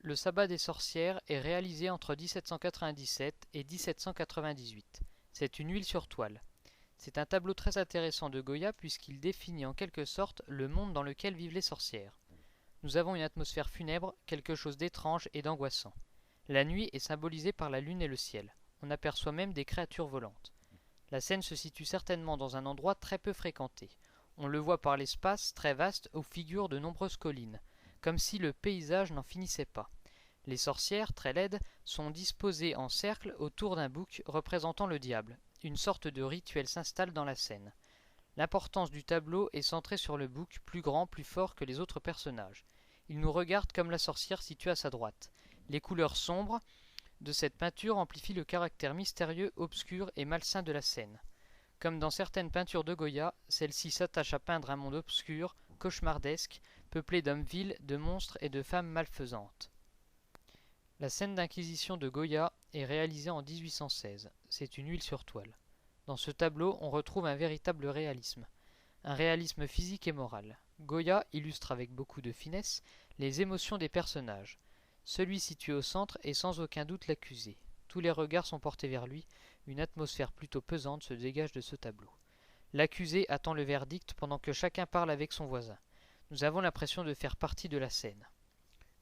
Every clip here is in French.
Le sabbat des sorcières est réalisé entre 1797 et 1798. C'est une huile sur toile. C'est un tableau très intéressant de Goya puisqu'il définit en quelque sorte le monde dans lequel vivent les sorcières. Nous avons une atmosphère funèbre, quelque chose d'étrange et d'angoissant. La nuit est symbolisée par la lune et le ciel. On aperçoit même des créatures volantes. La scène se situe certainement dans un endroit très peu fréquenté. On le voit par l'espace très vaste où figurent de nombreuses collines, comme si le paysage n'en finissait pas. Les sorcières, très laides, sont disposées en cercle autour d'un bouc représentant le diable. Une sorte de rituel s'installe dans la scène. L'importance du tableau est centrée sur le bouc, plus grand, plus fort que les autres personnages. Il nous regarde comme la sorcière située à sa droite. Les couleurs sombres de cette peinture amplifient le caractère mystérieux, obscur et malsain de la scène. Comme dans certaines peintures de Goya, celle-ci s'attache à peindre un monde obscur, cauchemardesque, peuplé d'hommes vils, de monstres et de femmes malfaisantes. La scène d'inquisition de Goya est réalisée en 1816. C'est une huile sur toile. Dans ce tableau, on retrouve un véritable réalisme. Un réalisme physique et moral. Goya illustre avec beaucoup de finesse les émotions des personnages. Celui situé au centre est sans aucun doute l'accusé. Tous les regards sont portés vers lui, une atmosphère plutôt pesante se dégage de ce tableau. L'accusé attend le verdict pendant que chacun parle avec son voisin. Nous avons l'impression de faire partie de la scène.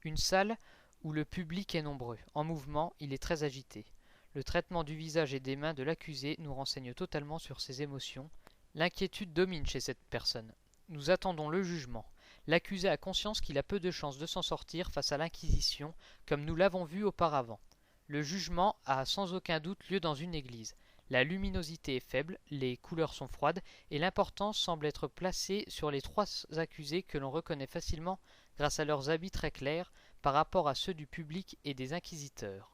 Une salle où le public est nombreux. En mouvement, il est très agité. Le traitement du visage et des mains de l'accusé nous renseigne totalement sur ses émotions. L'inquiétude domine chez cette personne. Nous attendons le jugement. L'accusé a conscience qu'il a peu de chances de s'en sortir face à l'Inquisition, comme nous l'avons vu auparavant. Le jugement a sans aucun doute lieu dans une église. La luminosité est faible, les couleurs sont froides, et l'importance semble être placée sur les trois accusés que l'on reconnaît facilement grâce à leurs habits très clairs par rapport à ceux du public et des inquisiteurs.